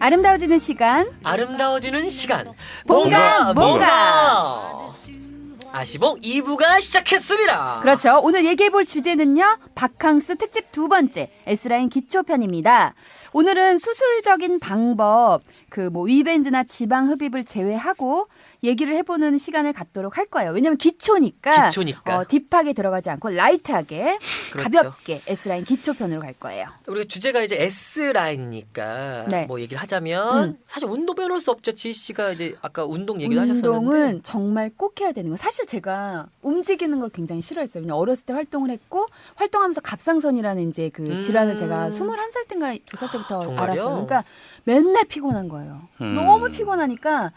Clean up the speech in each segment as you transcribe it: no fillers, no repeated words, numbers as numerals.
아름다워지는 시간 아름다워지는 시간 뭔가 아시봉 2부가 시작했습니다. 그렇죠. 오늘 얘기해볼 주제는요, 바캉스 특집 두 번째 S라인 기초편입니다. 오늘은 수술적인 방법, 위밴드나 지방 흡입을 제외하고 얘기를 해보는 시간을 갖도록 할 거예요. 왜냐하면 기초니까 딥하게 들어가지 않고 라이트하게 그렇죠. 가볍게 S라인 기초편으로 갈 거예요. 우리가 주제가 이제 S라인이니까 네. 뭐 얘기를 하자면 사실 운동 빼놓을 수 없죠. 지희 씨가 이제 아까 운동 얘기를 하셨었는데 운동은 정말 꼭 해야 되는 거. 사실 제가 움직이는 걸 굉장히 싫어했어요. 왜냐면 어렸을 때 활동을 했고 활동하면서 갑상선이라는 이제 그 질환을 제가 21살 때인가 2살 때부터 정말요? 알았어요. 그러니까 맨날 피곤한 거예요. 너무 피곤하니까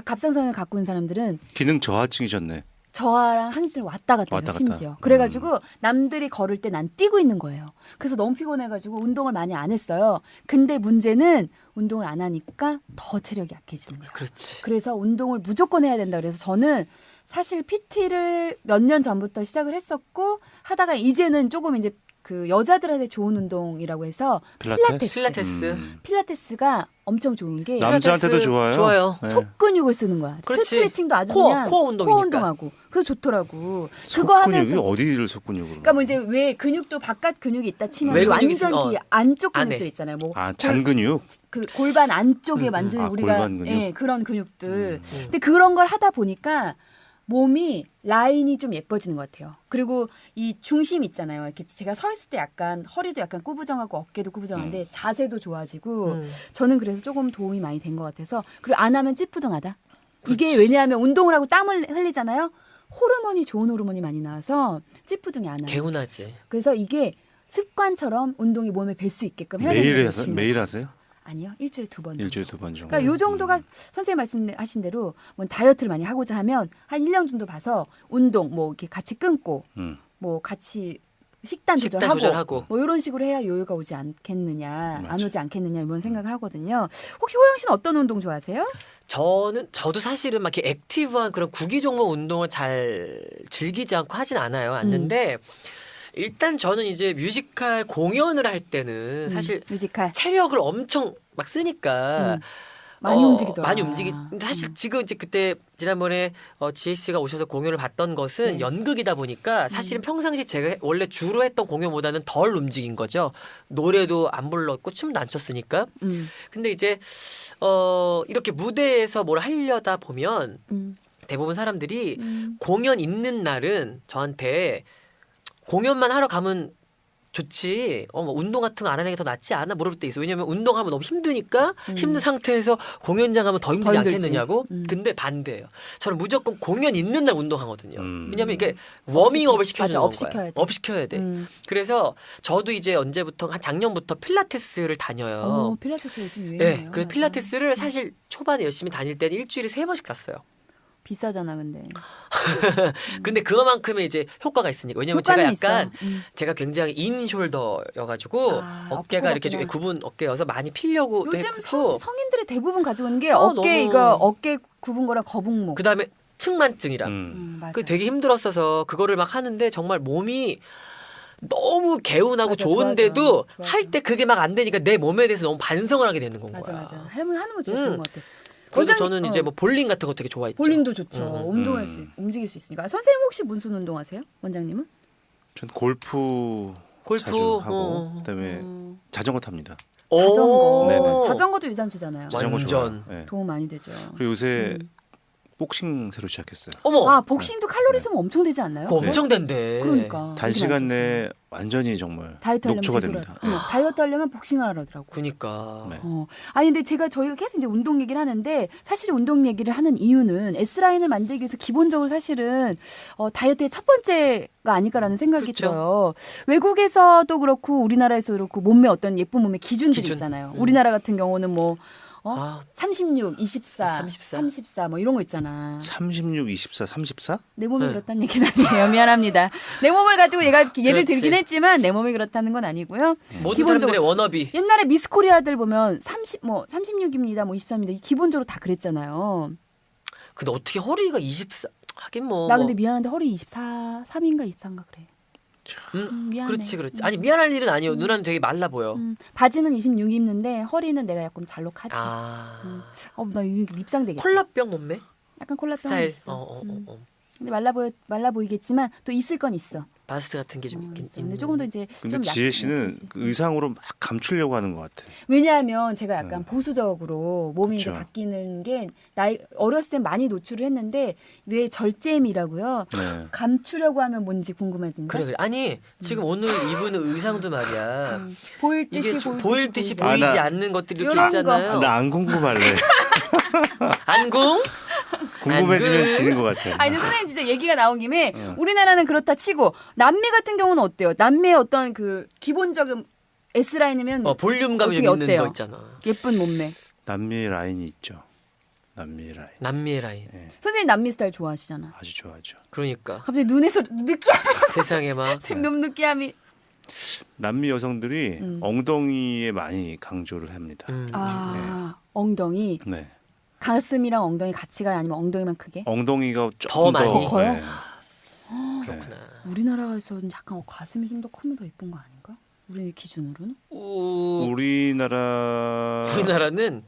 갑상선을 갖고 있는 사람들은 기능 저하증이셨네. 저랑 항상 왔다 갔다 해서 심지어. 그래가지고 남들이 걸을 때 난 뛰고 있는 거예요. 그래서 너무 피곤해가지고 운동을 많이 안 했어요. 근데 문제는 운동을 안 하니까 더 체력이 약해지는 거예요. 그렇지. 그래서 운동을 무조건 해야 된다. 그래서 저는 사실 PT를 몇 년 전부터 시작을 했었고 하다가 이제는 조금 이제 그 여자들한테 좋은 운동이라고 해서 필라테스가 엄청 좋은 게 남자한테도 좋아요. 네. 속 근육을 쓰는 거야. 그렇지. 스트레칭도 아주 코어 그냥 운동이니까. 코어 운동하고 그래서 좋더라고. 그거 하면서 어디를 속근육으로? 그러니까 뭐 이제 왜 근육도 바깥 근육이 있다 치면 외 완전 근육이 안쪽 안에. 근육들 있잖아요. 뭐 잔근육. 그 골반 안쪽에 완전히 우리가 골반 근육? 예, 그런 근육들. 근데 그런 걸 하다 보니까 몸이 라인이 좀 예뻐지는 것 같아요. 그리고 이 중심 있잖아요. 이렇게 제가 서 있을 때 약간 허리도 약간 꾸부정하고 어깨도 꾸부정한데 자세도 좋아지고 저는 그래서 조금 도움이 많이 된 것 같아서. 그리고 안 하면 찌뿌둥하다. 그렇지. 이게 왜냐하면 운동을 하고 땀을 흘리잖아요. 호르몬이 좋은 호르몬이 많이 나와서 찌뿌둥이 안 와요. 개운하지. 그래서 이게 습관처럼 운동이 몸에 뵐 수 있게끔 해야 매일 하세요? 아니요. 일주일에 2번 정도. 일주일에 2번 정도. 그러니까 요 정도가 선생님 말씀하신 대로 뭐 다이어트를 많이 하고자 하면 한 1년 정도 봐서 운동 뭐 이렇게 같이 끊고 뭐 같이 식단 조절하고 뭐 이런 식으로 해야 요요가 오지 않겠느냐, 안 오지 않겠느냐 이런 생각을 하거든요. 혹시 호영 씨는 어떤 운동 좋아하세요? 저도 사실은 막 이렇게 액티브한 그런 구기 종목 운동을 잘 즐기지 않는데 일단 저는 이제 뮤지컬 공연을 할 때는 사실 뮤지컬 체력을 엄청 막 쓰니까 많이 움직이더라. 많이 근데 사실 지금 이제 그때 지난번에 지혜 씨가 오셔서 공연을 봤던 것은 연극이다 보니까 사실은 평상시 제가 원래 주로 했던 공연보다는 덜 움직인 거죠. 노래도 안 불렀고 춤도 안 췄으니까. 근데 이제 이렇게 무대에서 뭘 하려다 보면 대부분 사람들이 공연 있는 날은 저한테 공연만 하러 가면 좋지. 뭐 운동 같은 거 안 하는 게 더 낫지 않아? 물어볼 때 있어. 왜냐면 운동하면 너무 힘드니까 힘든 상태에서 공연장 가면 더 힘들지 않겠느냐고. 근데 반대예요. 저는 무조건 공연 있는 날 운동하거든요. 왜냐면 이게 워밍업을 시켜주는 거예요. 업 시켜야 돼. 그래서 저도 이제 언제부터 한 작년부터 필라테스를 다녀요. 필라테스 요즘 유행이에요. 네. 그 필라테스를 사실 초반에 열심히 다닐 때는 일주일에 3번씩 갔어요. 비싸잖아 근데. 근데 그만큼의 이제 효과가 있으니까. 왜냐면 제가 굉장히 인숄더여가지고 어깨가 이렇게 좀 구분 어깨여서 많이 피려고 요즘 했고 성인들이 대부분 가지고 있는 게 어깨 굽은 거랑 거북목. 그다음에 측만증이랑 그 되게 힘들었어서 그거를 막 하는데 정말 몸이 너무 개운하고 좋은데도 할 때 그게 막 안 되니까 내 몸에 대해서 너무 반성을 하게 되는 건 거야. 맞아. 하는 거 진짜 좋은 것 같아. 그래서 저는 이제 뭐 볼링 같은 거 되게 좋아했죠. 볼링도 좋죠. 움직일 수 있으니까. 선생님 혹시 무슨 운동하세요? 원장님은? 전 골프 자주 하고 그다음에 자전거 탑니다. 자전거. 네네. 자전거도 유산소잖아요. 완전. 네. 도움 많이 되죠. 그리고 요새 복싱 새로 시작했어요. 어머. 복싱도 칼로리 소모 엄청 되지 않나요? 그거 엄청 된대. 그러니까. 단시간 내에 완전히 정말 녹초가 됩니다. 다이어트 하려면 복싱을 하더라고. 그러니까. 네. 아니 근데 저희가 계속 이제 운동 얘기를 하는데 사실 운동 얘기를 하는 이유는 S라인을 만들기 위해서 기본적으로 사실은 다이어트의 첫 번째가 아닐까라는 생각이 들어요. 외국에서도 그렇고 우리나라에서도 그렇고 몸매 어떤 예쁜 몸의 기준들이 있잖아요. 우리나라 같은 경우는 뭐 36, 24, 34 뭐 이런 거 있잖아. 36, 24, 34? 내 몸이 그렇다는 얘기는 아니에요. 미안합니다. 내 몸을 가지고 얘가 예를 들긴 했지만 내 몸이 그렇다는 건 아니고요. 모든 사람들의 워너비. 옛날에 미스 코리아들 보면 36입니다. 뭐 23입니다. 기본적으로 다 그랬잖아요. 근데 어떻게 허리가 24? 하긴 뭐. 나 근데 미안한데 허리 24, 3인가 24인가 그래. 미안해. 그렇지. 아니 미안할 일은 아니에요. 누나는 되게 말라 보여. 바지는 26 입는데 허리는 내가 약간 잘록하지. 아, 나 이거 밉상되겠다. 콜라병 몸매 약간 콜라 스타일. 있어. 근데 말라 보이겠지만 또 있을 건 있어. 바스트 같은 게 좀 있긴 있어. 근데 있는. 조금 더 이제 근데 좀 지혜 씨는 약하지. 그 의상으로 막 감추려고 하는 것 같아. 왜냐하면 제가 약간 보수적으로 몸이 이제 그쵸. 바뀌는 게 나이 어렸을 땐 많이 노출을 했는데 왜 절제미라고요. 네. 감추려고 하면 뭔지 궁금해진다. 그래. 아니 지금 오늘 입은 의상도 말이야. 보일 듯이 이게 보일 듯이 보이지. 보이지 나- 않는 것들이 이렇게 요런 거. 있잖아요. 나 안 궁금할래. 안궁? 궁금해지면 안 그- 지는 것 같아. 아니 근데 선생님 진짜 얘기가 나온 김에 우리나라는 그렇다 치고 남미 같은 경우는 어때요? 남미의 어떤 그 기본적인 S 라인이면 볼륨감이 좀 어떻게 있는 어때요? 거 있잖아. 예쁜 몸매. 남미의 라인이 있죠. 남미의 라인. 남미의 라인. 선생님 남미 스타일 좋아하시잖아. 아주 좋아하죠. 그러니까 갑자기 눈에서 느끼함이 세상에 막 생놈 느끼함이. 남미 여성들이 엉덩이에 많이 강조를 합니다. 엉덩이. 네. 가슴이랑 엉덩이 같이 가요? 아니면 엉덩이만 크게? 엉덩이가 더 조금 많이? 더 커요? 네. 그렇구나. 우리나라에서는 약간 가슴이 좀 더 크면 더 예쁜 거 아닌가? 우리 기준으로는? 우리나라는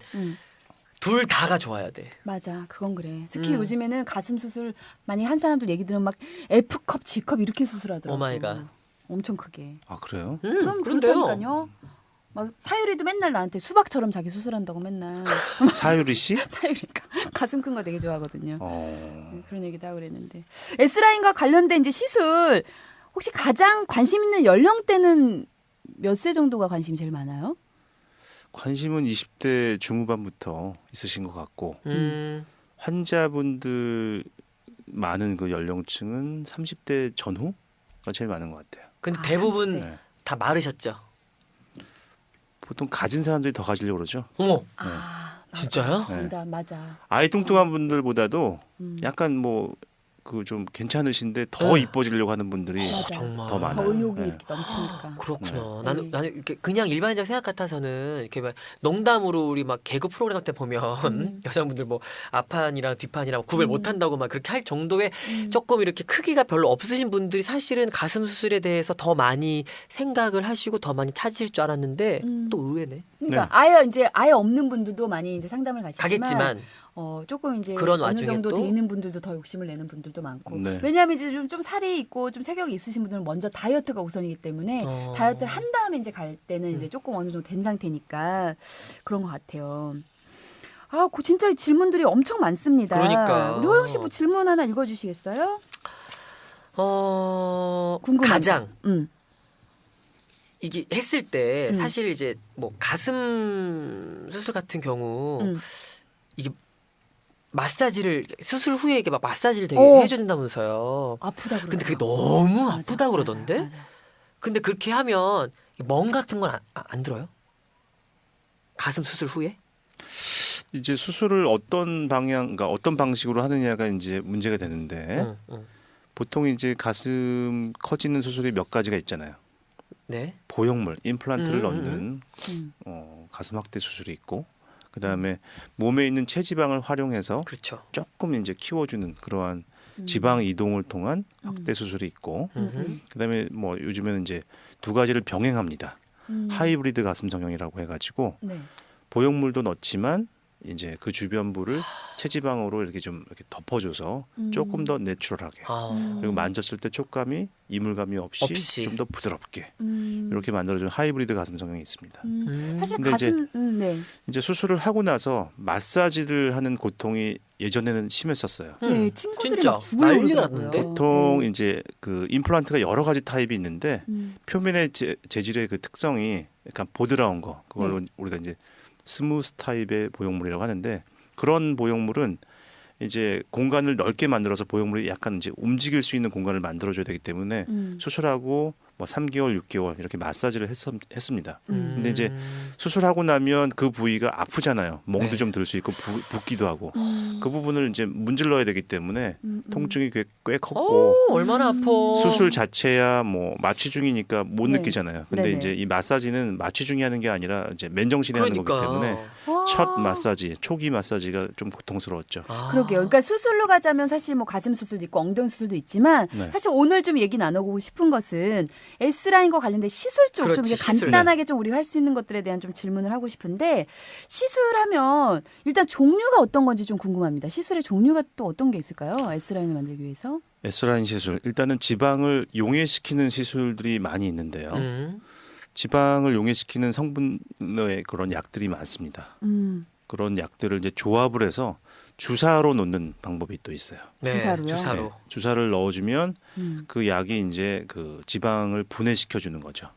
둘 다가 좋아야 돼. 맞아, 그건 그래. 특히 요즘에는 가슴 수술 많이 한 사람들 얘기 들으면 막 F컵, G컵 이렇게 수술하더라고. 오 마이 갓. 엄청 크게. 아 그래요? 그럼 그런데요. 그렇다니까요. 막 사유리도 맨날 나한테 수박처럼 자기 수술한다고 맨날. 사유리 씨? 사유리가 가슴 큰 거 되게 좋아하거든요. 어. 그런 얘기도 하고 그랬는데 S라인과 관련된 이제 시술 혹시 가장 관심 있는 연령대는 몇 세 정도가 관심이 제일 많아요? 관심은 20대 중후반부터 있으신 것 같고 환자분들 많은 그 연령층은 30대 전후가 제일 많은 것 같아요. 근데 대부분 30대. 네. 다 마르셨죠. 보통 가진 사람들이 더 가지려고 그러죠. 어머, 맞아. 진짜요? 정답 맞아. 아이 뚱뚱한 분들보다도 음. 약간 뭐 그 좀 괜찮으신데 더 네. 이뻐지려고 하는 분들이 맞아. 정말 더 더 많아요. 의욕이 네. 이렇게 넘치니까. 그렇구나. 네. 나는 이렇게 그냥 일반적 생각 같아서는 이렇게 막 농담으로 우리 막 개그 프로그램 같은 데 보면 여성분들 뭐 앞판이랑 뒷판이랑 구별 못 한다고 막 그렇게 할 정도의 조금 이렇게 크기가 별로 없으신 분들이 사실은 가슴 수술에 대해서 더 많이 생각을 하시고 더 많이 찾으실 줄 알았는데 또 의외네. 그러니까 네. 아예 없는 분들도 많이 이제 상담을 가시지만 가겠지만 조금 이제 그런 어느 와중에 정도 또? 돼 있는 분들도 더 욕심을 내는 분들도 많고. 네. 왜냐하면 이제 좀 살이 있고 좀 체격이 있으신 분들은 먼저 다이어트가 우선이기 때문에 다이어트를 한 다음에 이제 갈 때는 이제 조금 어느 정도 된 상태니까 그런 것 같아요. 그 진짜 이 질문들이 엄청 많습니다. 그러니까. 우리 호영 씨 뭐 질문 하나 읽어주시겠어요? 궁금한 가장 거. 이게 했을 때 사실 이제 뭐 가슴 수술 같은 경우 이게 마사지를 수술 후에 이게 막 마사지를 되게 해줘야 된다면서요. 아프다 그러더라고요. 근데 그게 너무 맞아, 아프다 그러던데. 맞아. 근데 그렇게 하면 멍 같은 건 안 들어요? 가슴 수술 후에? 이제 수술을 어떤 그러니까 어떤 방식으로 하느냐가 이제 문제가 되는데 보통 이제 가슴 커지는 수술이 몇 가지가 있잖아요. 네. 보형물, 임플란트를 음, 넣는 가슴 확대 수술이 있고, 그 다음에 몸에 있는 체지방을 활용해서 그렇죠. 조금 이제 키워주는 그러한 지방 이동을 통한 확대 수술이 있고, 그 다음에 뭐 요즘에는 이제 두 가지를 병행합니다. 하이브리드 가슴 성형이라고 해가지고 네. 보형물도 넣지만 이제 그 주변부를 체지방으로 이렇게 좀 이렇게 덮어줘서 조금 더 내추럴하게 그리고 만졌을 때 촉감이 이물감이 없이 좀 더 부드럽게 이렇게 만들어준 하이브리드 가슴 성형이 있습니다. 사실 근데 가슴 네. 이제 수술을 하고 나서 마사지를 하는 고통이 예전에는 심했었어요. 네, 친구들이 진짜 막 죽으려고 난리가 그러더라고요. 났는데? 보통 이제 그 임플란트가 여러 가지 타입이 있는데 표면의 재질의 그 특성이 약간 보드라운 거 그걸로 우리가 이제 스무스 타입의 보형물이라고 하는데 그런 보형물은 이제 공간을 넓게 만들어서 보형물이 약간 이제 움직일 수 있는 공간을 만들어줘야 되기 때문에 수술하고 뭐 3개월, 6개월 이렇게 마사지를 했습니다. 근데 이제 수술하고 나면 그 부위가 아프잖아요. 멍도 네. 좀 들 수 있고 붓기도 하고 그 부분을 이제 문질러야 되기 때문에 통증이 꽤 컸고 얼마나 아파. 수술 자체야 뭐 마취 중이니까 못 네. 느끼잖아요. 근데 네네. 이제 이 마사지는 마취 중이 하는 게 아니라 이제 맨정신에 하는 거기 그러니까. 때문에 첫 마사지, 초기 마사지가 좀 고통스러웠죠. 그러게요. 그러니까 수술로 가자면 사실 뭐 가슴 수술도 있고 엉덩이 수술도 있지만 네. 사실 오늘 좀 얘기 나누고 싶은 것은 S라인과 관련된 시술 쪽 좀 그렇지, 이제 시술. 간단하게 좀 우리가 할 수 있는 것들에 대한 좀 질문을 하고 싶은데 시술하면 일단 종류가 어떤 건지 좀 궁금합니다. 시술의 종류가 또 어떤 게 있을까요? S라인을 만들기 위해서? S라인 시술. 일단은 지방을 용해시키는 시술들이 많이 있는데요. 지방을 용해시키는 성분의 그런 약들이 많습니다. 그런 약들을 이제 조합을 해서 주사로 놓는 방법이 또 있어요. 네, 주사로요? 주사로. 네, 주사를 넣어주면 음. 그 약이 이제 그 지방을 분해시켜 주는 거죠.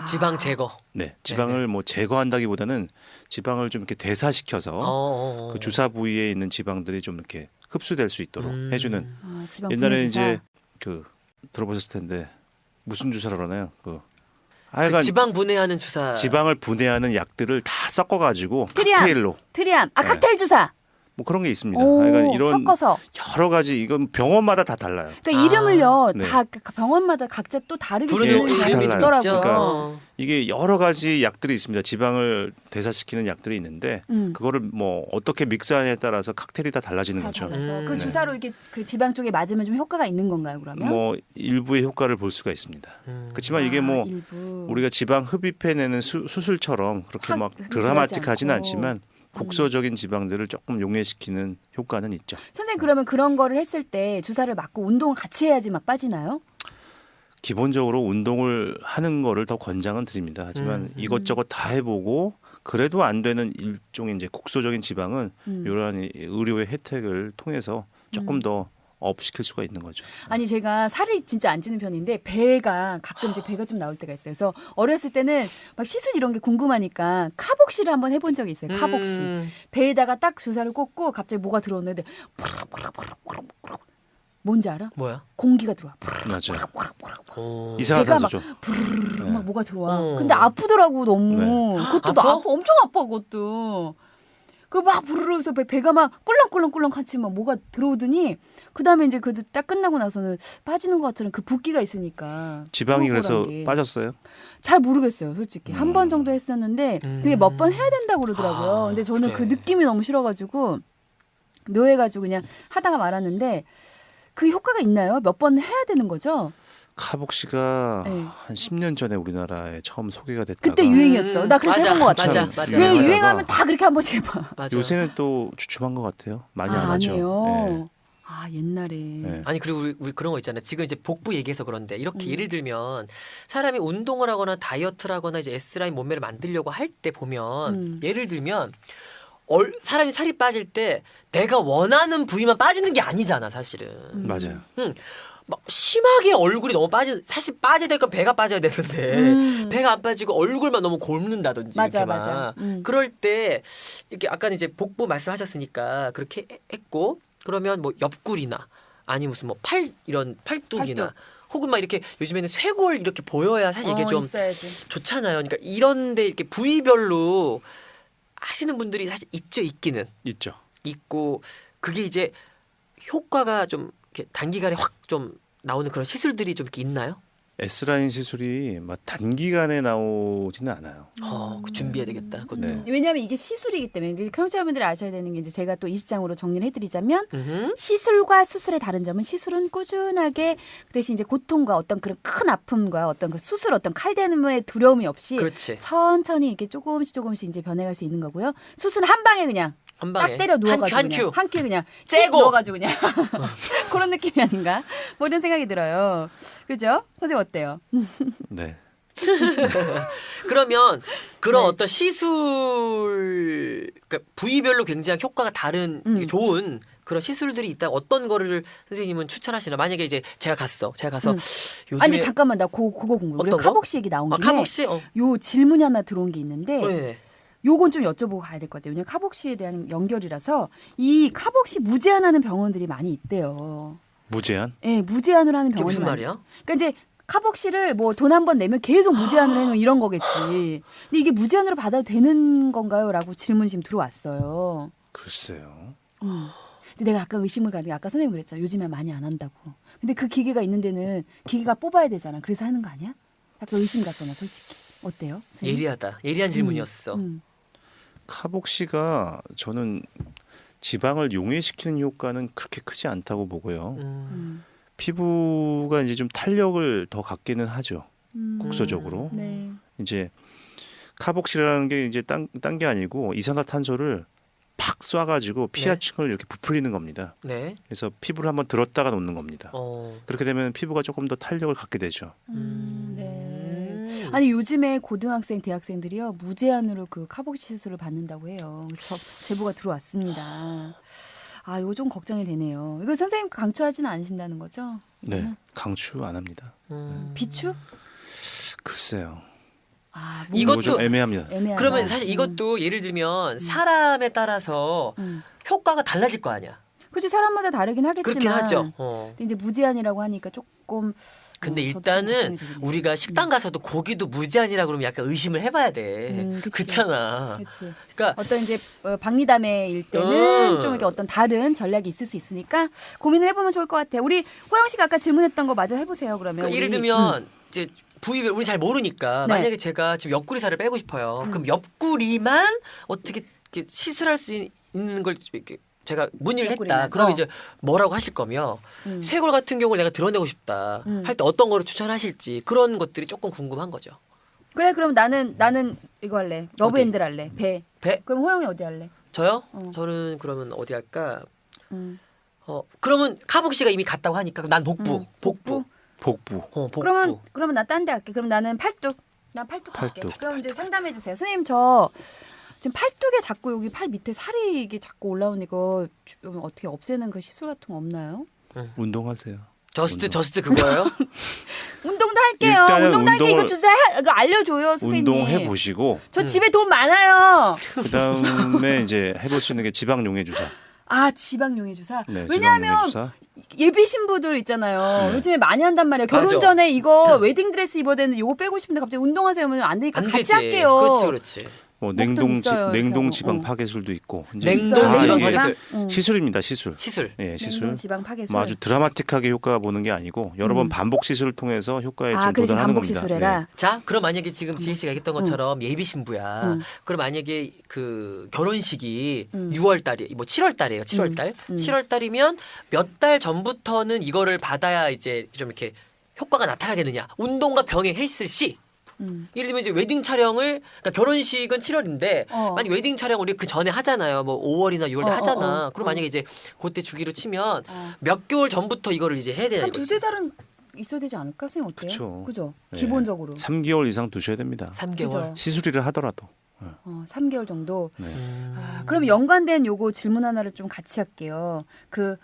지방 제거. 네, 지방을 뭐 제거한다기보다는 지방을 좀 이렇게 대사시켜서 그 주사 부위에 있는 지방들이 좀 이렇게 흡수될 수 있도록 해주는. 지방 옛날에 분해 이제 주사. 그 들어보셨을 텐데 무슨 주사라 그러나요? 그 그 하여간 지방 분해하는 주사. 지방을 분해하는 약들을 다 섞어가지고 트리암. 칵테일로 트리암. 네. 칵테일 주사. 뭐 그런 게 있습니다. 오, 그러니까 이런 섞어서. 여러 가지 이건 병원마다 다 달라요. 그러니까 이름을요. 네. 다 병원마다 각자 또 다르게 부르는 예, 이름이 좀 달라요. 있죠. 그러니까 이게 여러 가지 약들이 있습니다. 지방을 대사시키는 약들이 있는데 그거를 뭐 어떻게 믹스하냐에 따라서 칵테일이 다 달라지는 다 거죠. 달라서 그 네. 주사로 이렇게 그 지방 쪽에 맞으면 좀 효과가 있는 건가요, 그러면? 뭐 일부의 효과를 볼 수가 있습니다. 그렇지만 이게 뭐 일부. 우리가 지방 흡입해내는 수술처럼 그렇게 확 막 흡입하지 드라마틱하진 않고. 않지만 곡소적인 지방들을 조금 용해시키는 효과는 있죠. 선생님 그러면 그런 거를 했을 때 주사를 맞고 운동을 같이 해야지 막 빠지나요? 기본적으로 운동을 하는 거를 더 권장은 드립니다. 하지만 이것저것 다 해보고 그래도 안 되는 일종의 이제 곡소적인 지방은 이러한 의료의 혜택을 통해서 조금 더 업시킬 수가 있는 거죠. 아니 제가 살이 진짜 안 찌는 편인데 배가 가끔 이제 배가 좀 나올 때가 있어요. 그래서 어렸을 때는 막 시술 이런 게 궁금하니까 카복시를 한번 해본 적이 있어요. 카복시. 배에다가 딱 주사를 꽂고 갑자기 뭐가 들어오는데 뭔지 알아? 뭐야? 공기가 들어와. 맞아요. 오. 이산화탄소죠. 부르르 네. 막 뭐가 들어와. 어. 근데 아프더라고 너무. 네. 그것도 아파? 엄청 아파 그것도. 그 막 부르르해서 배가 막 꿀렁꿀렁꿀렁 같이 막 뭐가 들어오더니 그 다음에 이제 그 딱 끝나고 나서는 빠지는 것처럼 그 붓기가 있으니까. 지방이 그래서 게. 빠졌어요? 잘 모르겠어요, 솔직히. 한 번 정도 했었는데 그게 몇 번 해야 된다고 그러더라고요. 아, 근데 저는 그래. 그 느낌이 너무 싫어가지고 묘해가지고 그냥 하다가 말았는데 그 효과가 있나요? 몇 번 해야 되는 거죠? 카복시가 네. 한 10년 전에 우리나라에 처음 소개가 됐다가 그때 유행이었죠. 나 그래서 맞아, 해본 것 같아요. 맞아, 한참 맞아. 왜 유행하다가 유행하면 다 그렇게 한 번씩 해봐. 맞아. 요새는 또 주춤한 것 같아요. 많이 안 하죠. 아니에요. 네. 아 옛날에. 네. 아니 그리고 우리 그런 거 있잖아요. 지금 이제 복부 얘기해서 그런데 이렇게 음. 예를 들면 사람이 운동을 하거나 다이어트를 하거나 이제 S라인 몸매를 만들려고 할 때 보면 예를 들면 사람이 살이 빠질 때 내가 원하는 부위만 빠지는 게 아니잖아, 사실은. 맞아요. 막 심하게 얼굴이 너무 사실 빠져야 될 건 배가 빠져야 되는데 배가 안 빠지고 얼굴만 너무 곪는다든지 맞아, 이렇게 맞아. 막 그럴 때 이렇게 아까 이제 복부 말씀하셨으니까 그렇게 했고 그러면 뭐 옆구리나 아니 무슨 뭐 이런 팔뚝이나 팔뚝. 혹은 막 이렇게 요즘에는 쇄골 이렇게 보여야 사실 이게 좀 있어야지. 좋잖아요. 그러니까 이런데 이렇게 부위별로 하시는 분들이 사실 있기는 있죠. 있고 그게 이제 효과가 좀 이렇게 단기간에 확 좀 나오는 그런 시술들이 좀 이렇게 있나요? S라인 시술이 막 단기간에 나오지는 않아요. 그 준비해야 되겠다. 그것도. 네. 왜냐하면 이게 시술이기 때문에 이제 청취자분들이 아셔야 되는 게 이제 제가 또 이 시장으로 정리를 해드리자면 음흠. 시술과 수술의 다른 점은 시술은 꾸준하게 그 대신 이제 고통과 어떤 그런 큰 아픔과 어떤 그 수술 어떤 칼대는의 두려움이 없이 그렇지. 천천히 이렇게 조금씩 이제 변해갈 수 있는 거고요. 수술은 한 방에 그냥 한 방에 딱 때려 누워가지고 한 큐. 한 큐 그냥 째고. 누워가지고 그냥 그런 느낌이 아닌가 뭐 이런 생각이 들어요. 그죠? 선생님 어때요? 네. 그러면 그런 네. 어떤 시술 그러니까 부위별로 굉장히 효과가 다른 되게 좋은 그런 시술들이 있다. 어떤 거를 선생님은 추천하시나? 만약에 이제 제가 가서 요즘에 아니 잠깐만 나 그거 궁금해. 우리가 어떤 거? 카복시 얘기 나온 김에 카복시 요 질문이 하나 들어온 게 있는데 네. 요건 좀 여쭤보고 가야 될 것 같아요. 왜냐면 카복시에 대한 연결이라서 이 카복시 무제한하는 병원들이 많이 있대요. 무제한? 예, 무제한으로 하는 그게 병원이 무슨 많아요. 말이야? 그러니까 이제 카복시를 뭐 돈 한 번 내면 계속 무제한으로 해놓은 이런 거겠지. 근데 이게 무제한으로 받아도 되는 건가요? 라고 질문이 지금 들어왔어요. 글쎄요. 근데 내가 아까 의심을 가는 게 아까 선생님이 그랬잖아. 요즘에 많이 안 한다고. 근데 그 기계가 있는 데는 기계가 뽑아야 되잖아. 그래서 하는 거 아니야? 약간 의심 갔어 나 솔직히. 어때요? 선생님? 예리하다. 예리한 질문이었어. 카복시가 저는 지방을 용해시키는 효과는 그렇게 크지 않다고 보고요. 피부가 이제 좀 탄력을 더 갖기는 하죠. 국소적으로. 네. 이제 카복시라는 게 이제 딴 게 아니고 이산화탄소를 팍 쏴가지고 피하층을 이렇게 부풀리는 겁니다. 네. 그래서 피부를 한번 들었다가 놓는 겁니다. 어. 그렇게 되면 피부가 조금 더 탄력을 갖게 되죠. 네. 아니 요즘에 고등학생, 대학생들이요 무제한으로 그 카복시 시술을 받는다고 해요. 제보가 들어왔습니다. 아, 요 좀 걱정이 되네요. 이거 선생님 강추하지는 않으신다는 거죠? 네, 강추 안 합니다. 비추? 글쎄요. 아, 이것도 좀 애매합니다. 애매하다. 그러면 사실 이것도 예를 들면 사람에 따라서 효과가 달라질 거 아니야. 그렇죠. 사람마다 다르긴 하겠지만. 그렇긴 하죠. 어. 근데 이제 무제한이라고 하니까 조금. 근데 저도 좀 일단은 걱정이 되겠네요. 우리가 식당 가서도 고기도 무제한이라 그러면 약간 의심을 해봐야 돼. 그치. 그렇잖아. 그렇지. 그러니까 어떤 이제 박리담회일 때는 좀 이렇게 어떤 다른 전략이 있을 수 있으니까 고민을 해보면 좋을 것 같아요. 우리 호영 씨가 아까 질문했던 거 마저 해보세요. 그러면 그러니까 예를 우리. 들면 이제 부위별 우리 잘 모르니까 네. 만약에 제가 지금 옆구리살을 빼고 싶어요. 그럼 옆구리만 어떻게 이렇게 시술할 수 있는 걸 이렇게 제가 문의를 했다. 옆구리만. 그럼 이제 뭐라고 하실 거며 쇄골 같은 경우를 내가 드러내고 싶다. 할 때 어떤 거를 추천하실지 그런 것들이 조금 궁금한 거죠. 그래 그럼 나는 이거 할래. 러브핸들 할래. 배. 배? 그럼 호영이 어디 할래? 저요? 어. 저는 그러면 어디 할까? 음. 그러면 카복 씨가 이미 갔다고 하니까 난 복부. 복부. 복부. 복부. 그러면 나 딴 데 할게. 그럼 나는 팔뚝. 난 팔뚝 할게. 팔뚝. 그럼 이제 상담해 주세요. 선생님 저 지금 팔뚝에 자꾸 여기 팔 밑에 살이 이게 자꾸 올라오는 이거 좀 어떻게 없애는 그 시술 같은 거 없나요? 운동하세요. 저스트 그거예요? 운동도 할게요. 일단은 운동도 할게. 이거 운동을- 주세요. 이거 알려줘요, 선생님. 운동해 보시고 저 집에 돈 많아요. 그다음에 이제 해볼 수 있는 게 지방 용해 주사. 아 지방용해 주사. 네, 지방 용해 왜냐하면 주사. 예비 신부들 있잖아요. 네. 요즘에 많이 한단 말이에요. 결혼 맞아. 전에 이거 웨딩 드레스 입어야 되는데 이거 빼고 싶은데 갑자기 운동하세요 하면 안 되니까 안 같이 되지. 할게요. 그렇지. 뭐 목돈 있어요, 이렇게 냉동 하고. 지방 파괴술도 있고. 이제 냉동 다 지방 이게 파괴술. 시술입니다. 시술. 시술. 예, 시술. 냉동 지방 파괴술. 뭐 아주 드라마틱하게 효과가 보는 게 아니고 여러 번 반복 시술을 통해서 효과에 좀 그래서 도달하는 반복 겁니다. 시술해라. 자, 그럼 만약에 지금 지혜 씨가 얘기했던 것처럼 예비 신부야. 음. 그럼 만약에 그 결혼식이 음. 6월 달이 뭐 7월 달이에요. 7월 달. 7월 달이면 몇 달 전부터는 이거를 받아야 이제 좀 이렇게 효과가 나타나겠느냐. 운동과 병행 헬스 시. 예를 들면 이제 웨딩 촬영을 그러니까 결혼식은 7월인데 만약 웨딩 촬영 우리 그 전에 하잖아요. 뭐 5월이나 6월 때 하잖아. 그럼 만약에 이제 그때 주기로 치면 몇 개월 전부터 이거를 이제 해야 되는 한 거지. 두세 달은 있어야 되지 않을까? 선생님 어때요? 그쵸. 그죠? 네. 기본적으로. 3개월 이상 두셔야 됩니다. 3개월. 그죠. 시술이를 하더라도. 3개월 정도. 네. 그럼 연관된 요거 질문 하나를 좀 같이 할게요. 그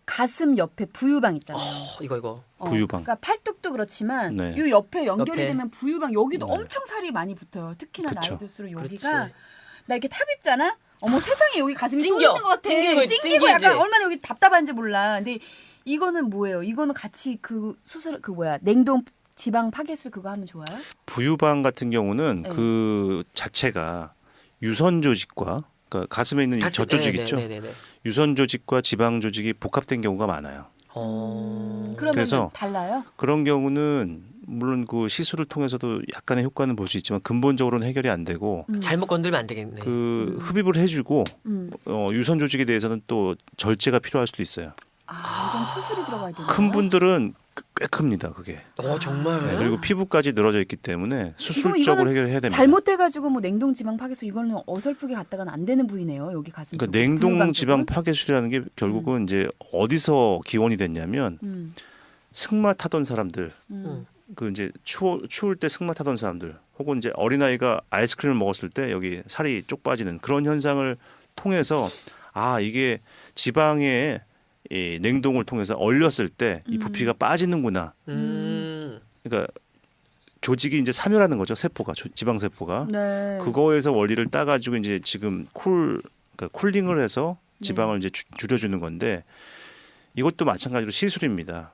가슴 옆에 부유방 있잖아요. 이거. 부유방. 그러니까 팔뚝도 그렇지만 네. 요 옆에 연결이 옆에. 되면 부유방 여기도 네. 엄청 살이 많이 붙어요. 특히나 그쵸. 나이 들수록 여기가 그렇지. 나 이렇게 탑입잖아. 어머 세상에 여기 가슴이 찡겨. 쏠리는 것 같아. 찡기지. 찡기고 약간 얼마나 여기 답답한지 몰라. 근데 이거는 뭐예요? 이거는 같이 그 수술 그 뭐야 냉동 지방 파괴술 그거 하면 좋아요? 부유방 같은 경우는 네. 그 자체가 유선 조직과 그러니까 가슴에 있는 이 젖조직 있죠. 네네네. 유선 조직과 지방 조직이 복합된 경우가 많아요. 그러면 그래서 달라요? 그런 경우는 물론 그 시술을 통해서도 약간의 효과는 볼 수 있지만 근본적으로는 해결이 안 되고 잘못 건들면 안 되겠네. 그 흡입을 해주고 유선 조직에 대해서는 또 절제가 필요할 수도 있어요. 이건 수술이 들어가야 되나요? 큰 분들은 꽤 큽니다. 그게. 정말. 네, 그리고 피부까지 늘어져 있기 때문에 수술적으로 이거는 해결해야 됩니다. 잘못해가지고 뭐 냉동 지방 파괴술 이거는 어설프게 갔다가는 안 되는 부위네요. 여기 가슴. 그러니까 쪽에, 냉동 부유방 지방 쪽은. 파괴술이라는 게 결국은 이제 어디서 기원이 됐냐면 승마 타던 사람들, 그 이제 추울 때 승마 타던 사람들, 혹은 이제 어린아이가 아이스크림을 먹었을 때 여기 살이 쪽 빠지는 그런 현상을 통해서 이게 지방에 이 냉동을 통해서 얼렸을 때 이 부피가 빠지는구나. 그러니까 조직이 이제 사멸하는 거죠. 세포가 지방 세포가. 네. 그거에서 원리를 따가지고 이제 지금 그러니까 쿨링을 해서 지방을 이제 줄여주는 건데 이것도 마찬가지로 시술입니다.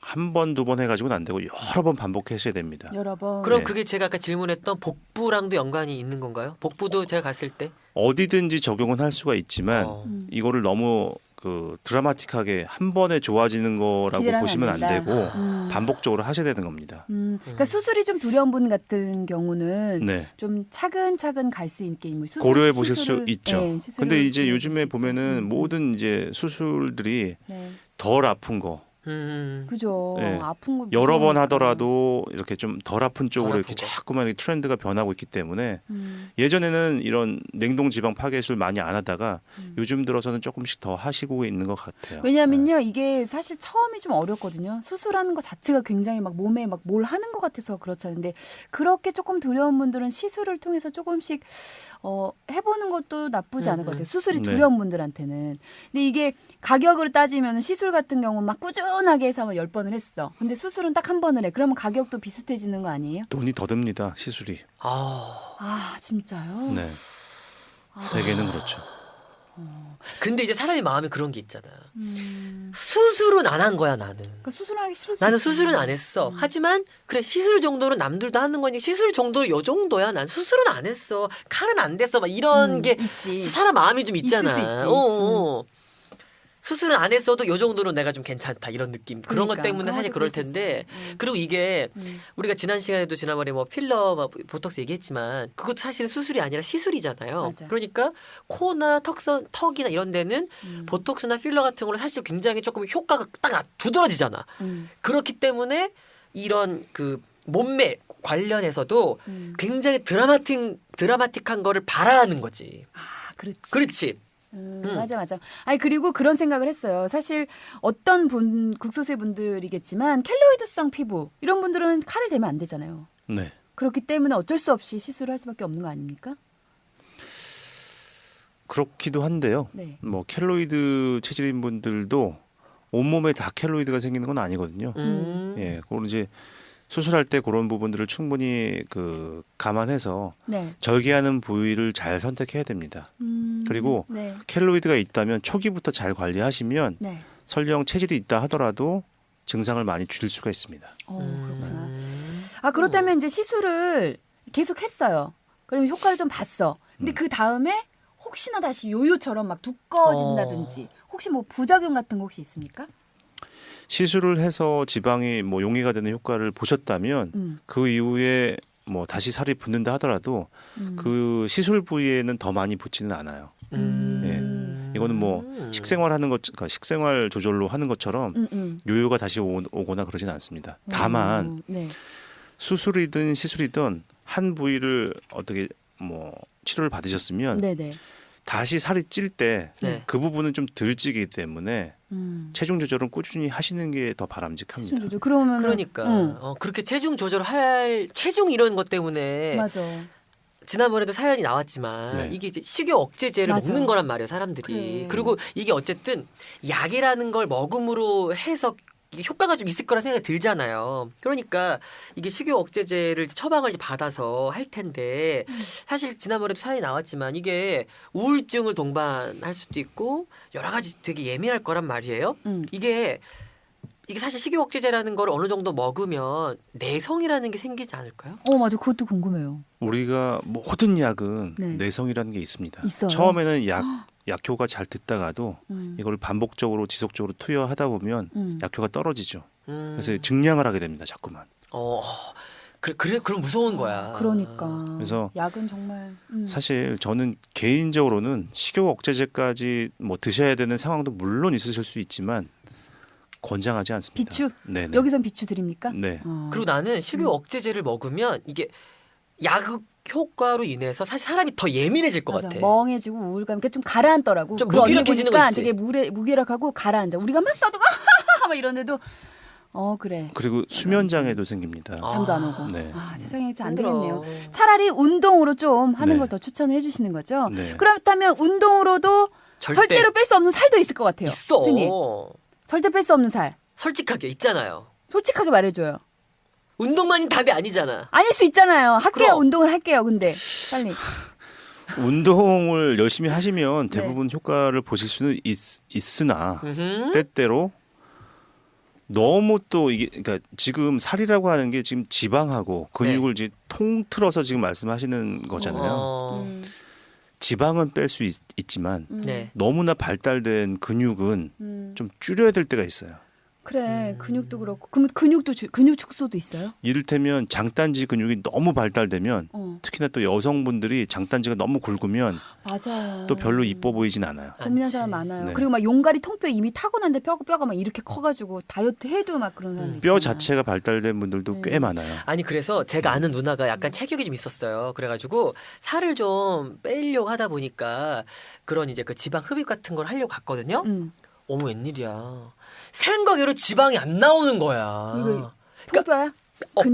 한 번, 두 번 해가지고는 안 되고 여러 번 반복하셔야 됩니다. 여러 번. 그럼 네. 그게 제가 아까 질문했던 복부랑도 연관이 있는 건가요? 복부도 제가 갔을 때 어디든지 적용은 할 수가 있지만 이거를 너무 그 드라마틱하게 한 번에 좋아지는 거라고 기대를 하면 보시면 안 안 된다. 되고 반복적으로 하셔야 되는 겁니다. 그러니까 수술이 좀 두려운 분 같은 경우는 네. 좀 차근차근 갈 수 있게 뭐 수술, 고려해 보실 수 시술을, 있죠. 네, 시술을 근데 이제 고려해 요즘에 볼수 있게. 보면은 모든 이제 수술들이 네. 덜 아픈 거 그죠. 네. 아픈 거 여러 번 무서우니까. 하더라도 이렇게 좀 덜 아픈 쪽으로 덜 이렇게 아픈 거. 자꾸만 이렇게 트렌드가 변하고 있기 때문에 음. 예전에는 이런 냉동 지방 파괴술 많이 안 하다가 요즘 들어서는 조금씩 더 하시고 있는 것 같아요. 왜냐하면요 이게 사실 처음이 좀 어렵거든요. 수술하는 것 자체가 굉장히 막 몸에 막 뭘 하는 것 같아서 그렇잖아요. 그렇게 조금 두려운 분들은 시술을 통해서 조금씩 해보는 것도 나쁘지 않을 것 같아요. 수술이 네. 두려운 분들한테는. 근데 이게 가격으로 따지면 시술 같은 경우 막 꾸준하게 해서 10번을 했어. 근데 수술은 딱 한 번을 해. 그러면 가격도 비슷해지는 거 아니에요? 돈이 더 듭니다. 시술이. 아 진짜요? 네. 대개는 그렇죠. 근데 이제 사람의 마음이 그런 게 있잖아. 음. 수술은 안 한 거야 나는. 그러니까 수술하기 싫을 수 나는 있어요. 수술은 안 했어. 하지만 그래 시술 정도는 남들도 하는 거니 시술 정도 요 정도야. 난 수술은 안 했어. 칼은 안 됐어. 막 이런 게 있지. 사람 마음이 좀 있을 있잖아. 수 있지. 수술은 안 했어도 요 정도는 내가 좀 괜찮다 이런 느낌. 그런 것 그러니까. 때문에 그런 사실 것도 그럴 그럴 수 텐데 있어요. 그리고 이게 음. 우리가 지난 시간에도 지난번에 뭐 필러, 뭐 보톡스 얘기했지만 그것도 사실은 수술이 아니라 시술이잖아요. 맞아. 그러니까 코나 턱이나 이런 데는 보톡스나 필러 같은 거는 사실 굉장히 조금 효과가 딱 두드러지잖아. 그렇기 때문에 이런 그 몸매 관련해서도 굉장히 드라마틱한 거를 바라는 거지. 아 그렇지. 그렇지. 맞아. 아니 그리고 그런 생각을 했어요. 사실 어떤 국소수의 분들이겠지만 켈로이드성 피부 이런 분들은 칼을 대면 안 되잖아요. 네. 그렇기 때문에 어쩔 수 없이 시술을 할 수밖에 없는 거 아닙니까? 그렇기도 한데요. 네. 뭐 켈로이드 체질인 분들도 온몸에 다 켈로이드가 생기는 건 아니거든요. 예, 그건 이제 수술할 때 그런 부분들을 충분히 그 감안해서 네. 절개하는 부위를 잘 선택해야 됩니다. 그리고 네. 켈로이드가 있다면 초기부터 잘 관리하시면 네. 설령 체질이 있다 하더라도 증상을 많이 줄일 수가 있습니다. 그렇구나. 아 그렇다면 이제 시술을 계속 했어요. 그러면 효과를 좀 봤어. 근데 그 다음에 혹시나 다시 요요처럼 막 두꺼워진다든지 혹시 뭐 부작용 같은 거 혹시 있습니까? 시술을 해서 지방이 뭐 용이가 되는 효과를 보셨다면 그 이후에 뭐 다시 살이 붙는다 하더라도 그 시술 부위에는 더 많이 붙지는 않아요. 예. 이거는 뭐 식생활하는 것, 그러니까 식생활 조절로 하는 것처럼 요요가 다시 오거나 그러진 않습니다. 다만 네. 수술이든 시술이든 한 부위를 어떻게 뭐 치료를 받으셨으면 네네. 다시 살이 찔 때 네. 그 부분은 좀 덜 찌기 때문에 체중 조절은 꾸준히 하시는 게 더 바람직합니다. 조절. 그러면 그러니까 그렇게 체중 조절할 체중 이런 것 때문에 맞아. 지난번에도 사연이 나왔지만 네. 이게 이제 식욕 억제제를 맞아. 먹는 거란 말이에요 사람들이. 그래. 그리고 이게 어쨌든 약이라는 걸 먹음으로 해서 이게 효과가 좀 있을 거라 생각이 들잖아요. 그러니까 이게 식욕 억제제를 처방을 이제 받아서 할 텐데 사실 지난번에도 사연이 나왔지만 이게 우울증을 동반할 수도 있고 여러 가지 되게 예민할 거란 말이에요. 이게 사실 식욕 억제제라는 걸 어느 정도 먹으면 내성이라는 게 생기지 않을까요? 맞아. 그것도 궁금해요. 우리가 모든 약은 네. 내성이라는 게 있습니다. 있어요? 처음에는 약효가 잘 듣다가도 음. 이걸 반복적으로 지속적으로 투여하다 보면 약효가 떨어지죠. 음. 그래서 증량을 하게 됩니다. 자꾸만. 그럼 무서운 거야. 그러니까. 그래서 약은 정말 사실 저는 개인적으로는 식욕 억제제까지 뭐 드셔야 되는 상황도 물론 있으실 수 있지만 권장하지 않습니다. 비추? 네네. 여기선 비추 드립니까? 네. 그리고 나는 식욕 억제제를 먹으면 이게 약 효과로 인해서 사실 사람이 더 예민해질 것 맞아. 같아. 멍해지고 우울감, 그러니까 좀 가라앉더라고. 좀 그 언니 무기력해지는 거 보니까 있지. 되게 무기력하고 가라앉아. 우리가 막 떠들고 막 이러는데도 그래. 그리고 수면 장애도 생깁니다. 잠도 안 오고. 네. 세상에 안 힘들어. 되겠네요. 차라리 운동으로 좀 하는 네. 걸 더 추천해 주시는 거죠. 네. 그렇다면 운동으로도 절대로 뺄 수 없는 살도 있을 것 같아요. 있어. 선생님. 절대 뺄 수 없는 살. 솔직하게 있잖아요. 솔직하게 말해줘요. 운동만이 답이 아니잖아. 아닐 수 있잖아요. 할게요. 그럼. 운동을 할게요. 근데 빨리. 운동을 열심히 하시면 네. 대부분 효과를 보실 수는 있으나 음흠. 때때로 너무 또 이게 그러니까 지금 살이라고 하는 게 지금 지방하고 근육을 이제 통틀어서 지금 말씀하시는 거잖아요. 지방은 뺄 수 있지만 네. 너무나 발달된 근육은 좀 줄여야 될 때가 있어요. 그래 근육도 그렇고 그러면 근육 축소도 있어요? 이를테면 장단지 근육이 너무 발달되면 특히나 또 여성분들이 장단지가 너무 굵으면 맞아요. 또 별로 이뻐 보이진 않아요. 고민하는 않지. 사람 많아요. 네. 그리고 막 용가리 통뼈 이미 타고난데 뼈가 막 이렇게 커가지고 다이어트 해도 막 그런 사람 있잖아요. 뼈 자체가 발달된 분들도 꽤 많아요. 아니 그래서 제가 아는 누나가 약간 체격이 좀 있었어요. 그래가지고 살을 좀 빼려고 하다 보니까 그런 이제 그 지방 흡입 같은 걸 하려고 갔거든요. 어머 웬일이야. 생각외로 지방이 안 나오는 거야. 이거 통뼈야?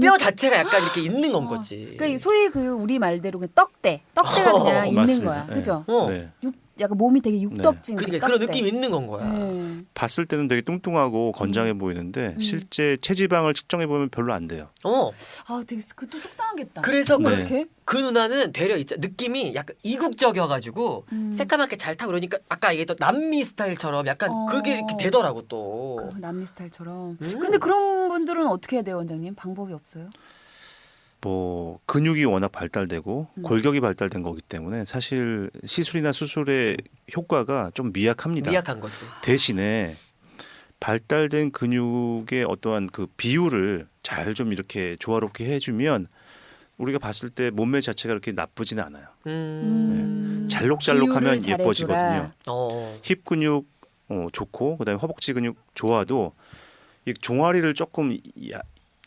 뼈 자체가 약간 이렇게 있는 건 거지. 그러니까 소위 그 우리 말대로 그냥 떡대가 그냥 있는 맞습니다. 거야. 네. 그죠? 네. 약간 몸이 되게 육덕진 그러니까 그런 느낌이 있는 건 거야. 네. 봤을 때는 되게 뚱뚱하고 건장해 보이는데 실제 체지방을 측정해 보면 별로 안 돼요. 아, 되게 그것도 속상하겠다. 그래서 네. 어떻게? 그 누나는 되려 있자 느낌이 약간 이국적이어가지고 새까맣게 잘 타고 그러니까 아까 얘기했던 남미 스타일처럼 약간 그게 이렇게 되더라고 또. 남미 스타일처럼. 그런데 그런 분들은 어떻게 해야 돼요, 원장님? 방법이 없어요? 뭐 근육이 워낙 발달되고 골격이 발달된 거기 때문에 사실 시술이나 수술의 효과가 좀 미약합니다. 미약한 거지. 대신에 발달된 근육의 어떠한 그 비율을 잘 좀 이렇게 조화롭게 해주면 우리가 봤을 때 몸매 자체가 그렇게 나쁘지는 않아요. 잘록잘록하면 비율을 예뻐지거든요. 잘해줘라. 힙 근육 좋고 그다음에 허벅지 근육 좋아도 이 종아리를 조금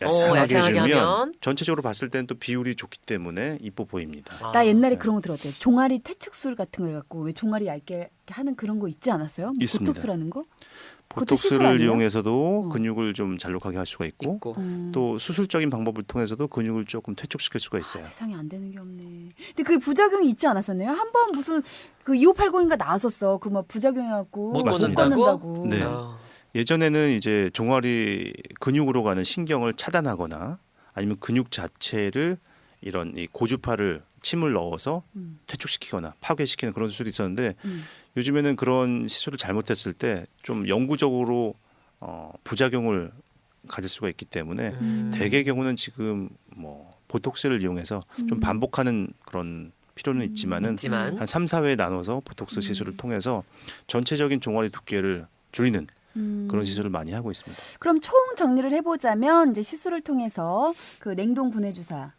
야상하게 야상하게 해주면 하면? 전체적으로 봤을 때는 또 비율이 좋기 때문에 이뻐 보입니다. 나 옛날에 그런 거 들었대요. 종아리 태축술 같은 거 해갖고 왜 종아리 얇게 하는 그런 거 있지 않았어요? 있습니다. 보톡스라는 거? 그것도 시술 보톡스를 아니에요? 이용해서도 근육을 좀 잘록하게 할 수가 있고 또 수술적인 방법을 통해서도 근육을 조금 퇴축시킬 수가 있어요. 세상에 안 되는 게 없네. 근데 그 부작용이 있지 않았었나요? 한 번 무슨 그 2580인가 나왔었어. 그 막 부작용해갖고 못 걷는다고. 네. 예전에는 이제 종아리 근육으로 가는 신경을 차단하거나 아니면 근육 자체를 이런 이 고주파를 침을 넣어서 퇴축시키거나 파괴시키는 그런 수술이 있었는데 요즘에는 그런 시술을 잘못했을 때 좀 영구적으로 부작용을 가질 수가 있기 때문에 대개의 경우는 지금 뭐 보톡스를 이용해서 좀 반복하는 그런 필요는 있지만은 한 3, 4회 나눠서 보톡스 시술을 통해서 전체적인 종아리 두께를 줄이는 그런 시술을 많이 하고 있습니다. 그럼 총 정리를 해보자면 이제 시술을 통해서 그 냉동 분해 주사,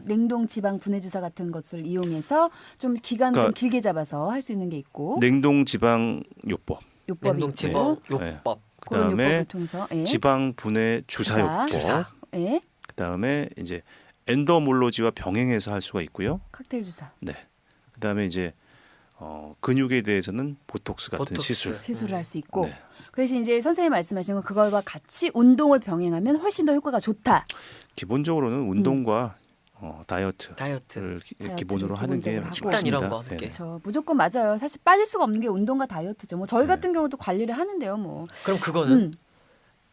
냉동 지방 분해 주사 같은 것을 이용해서 좀 기간을 그러니까 좀 길게 잡아서 할 수 있는 게 있고 냉동 지방 요법, 요법이 냉동 있고 지방 네. 요법. 그런 그다음에 요법을 통해서 지방 분해 주사 요법, 주사. 예. 그다음에 이제 엔더몰로지와 병행해서 할 수가 있고요. 칵테일 주사 네. 그다음에 이제 근육에 대해서는 보톡스 같은 보톡스. 시술. 을 할 수 있고 네. 그래서 이제 선생님 말씀하신 건 그거와 같이 운동을 병행하면 훨씬 더 효과가 좋다. 기본적으로는 운동과 다이어트를 다이어트. 기본으로 하는 게 기본적으로 하고. 맞습니다. 식단 이런 거 함께. 네. 그렇죠. 무조건 맞아요. 사실 빠질 수가 없는 게 운동과 다이어트죠. 뭐 저희 네. 같은 경우도 관리를 하는데요. 뭐 그럼 그거는 음.